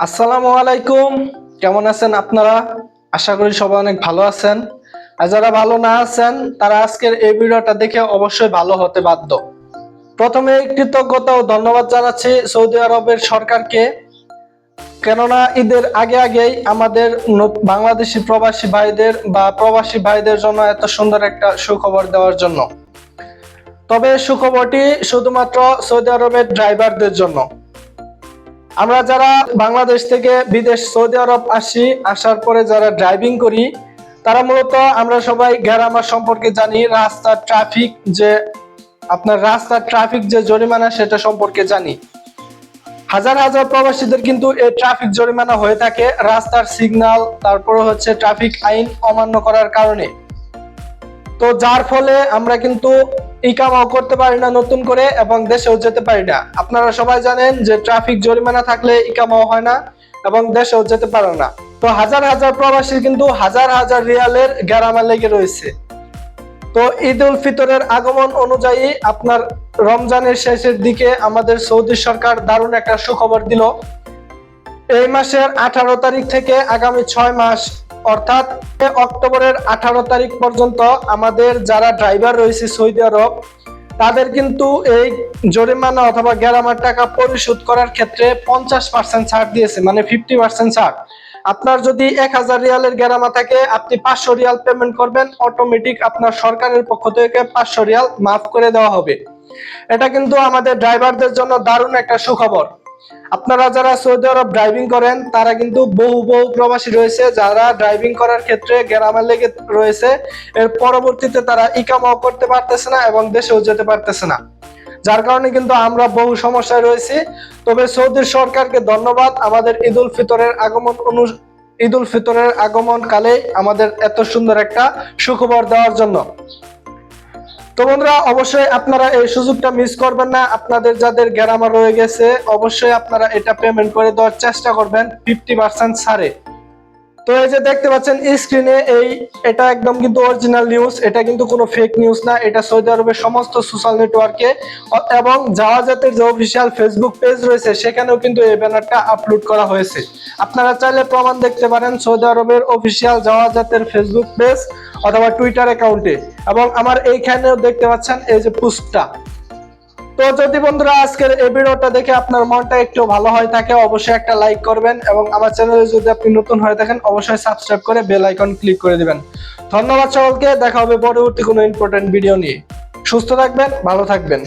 আসসালামু আলাইকুম। কেমন আছেন আপনারা? আশা করি সবাই অনেক ভালো আছেন। আর যারা ভালো না আছেন তারা আজকের এই ভিডিওটা দেখে অবশ্যই ভালো হতে বাধ্য। প্রথমে কৃতজ্ঞতা ও ধন্যবাদ জানাচ্ছি সৌদি আরবের সরকারকে, কেননা ঈদের আগেই আমাদের বাংলাদেশি প্রবাসী ভাইদের জন্য এত সুন্দর একটা সুখবর দেওয়ার জন্য। তবে সুখবরটি শুধুমাত্র সৌদি আরবের ড্রাইভারদের জন্য। আমরা যারা বাংলাদেশ থেকে বিদেশ সৌদি আরব আসার পরে যারা ড্রাইভিং করি, তারা মূলত আমরা সবাই গ্রামার সম্পর্কে জানি। রাস্তার ট্রাফিক যে জরিমানা সেটা সম্পর্কে জানি। হাজার হাজার প্রবাসীদের কিন্তু এই ট্রাফিক জরিমানা হয়ে থাকে রাস্তার সিগন্যাল, তারপরে হচ্ছে ট্রাফিক আইন অমান্য করার কারণে। তো যার ফলে আমরা কিন্তু ইকামাও করতে পারি না নতুন করে, এবং দেশেও যেতে পারি না। আপনারা সবাই জানেন যে ট্রাফিক জরিমানা থাকলে ইকামাও হয় না এবং দেশেও যেতে পারে না। তো হাজার হাজার প্রবাসী কিন্তু হাজার হাজার রিয়ালের গ্যারামা লেগে রয়েছে। তো ঈদ উল ফিতরের আগমন অনুযায়ী আপনার রমজানের শেষের দিকে আমাদের সৌদি সরকার দারুণ একটা সুখবর দিল। এই মাসের 18 তারিখ থেকে আগামী 6 মাস অর্থাৎ অক্টোবরের 18 তারিখ পর্যন্ত আমাদের যারা ড্রাইভার রয়েছে সৌদি আরব, তাদের কিন্তু এই জরিমানা অথবা গ্যারামার টাকা পরিশোধ করার ক্ষেত্রে 50% ছাড় দিয়েছে, মানে 50% ছাড়। আপনার যদি 1000 রিয়ালের গ্যারামা থাকে, আপনি 500 রিয়াল পেমেন্ট করবেন, অটোমেটিক আপনার সরকারের পক্ষ থেকে 500 রিয়াল মাফ করে দেওয়া হবে। এটা কিন্তু আমাদের ড্রাইভারদের জন্য দারুণ একটা সুখবর। আপনারা যারা সৌদি আরব ড্রাইভিং করেন তারা কিন্তু বহু প্রবাসী রয়েছে যারা ড্রাইভিং করার ক্ষেত্রে গ্যারামা লেগে রয়েছে। এর পরবর্তীতে তারা ইকামাও করতে পারতেছে না এবং দেশেও যেতে পারতেছে না, যার কারণে কিন্তু আমরা বহু সমস্যায় রয়েছি। তবে সৌদির সরকারকে ধন্যবাদ আমাদের ঈদ উল ফিতরের আগমন কালে আমাদের এত সুন্দর একটা সুখবর দেওয়ার জন্য। তো বন্ধুরা, অবশ্যই আপনারা এই সুযোগটা মিস করবেন না। আপনাদের যাদের গ্যারামা রয়ে গেছে অবশ্যই আপনারা এটা পেমেন্ট করে দেওয়ার চেষ্টা করবেন 50% ছাড়ে। তো এই যে দেখতে পাচ্ছেন স্ক্রিনে, এটা একদম কিন্তু অরিজিনাল নিউজ, এটা কিন্তু কোনো ফেক নিউজ না। এটা সৌদি আরবের সমস্ত সোশ্যাল নেটওয়ার্কে এবং জাওয়াজাতের যে অফিসিয়াল ফেসবুক পেজ রয়েছে সেখানেও কিন্তু এই ব্যানারটা আপলোড করা হয়েছে। আপনারা চাইলে প্রমাণ দেখতে পারেন সৌদি আরবের অফিসিয়াল জাওয়াজাতের ফেসবুক পেজ অথবা টুইটার অ্যাকাউন্টে, এবং আমার এইখানেও দেখতে পাচ্ছেন এই যে পোস্টটা। তো যদি বন্ধুরা আজকের এই ভিডিওটা দেখে আপনার মনটা একটু ভালো হয়ে থাকে, অবশ্যই একটা লাইক করবেন, এবং আমার চ্যানেলে যদি আপনি নতুন হয়ে থাকেন অবশ্যই সাবস্ক্রাইব করে বেল আইকন ক্লিক করে দিবেন। ধন্যবাদ সকলকে। দেখা হবে পরবর্তী কোনো ইম্পর্টেন্ট ভিডিও নিয়ে। সুস্থ থাকবেন, ভালো থাকবেন।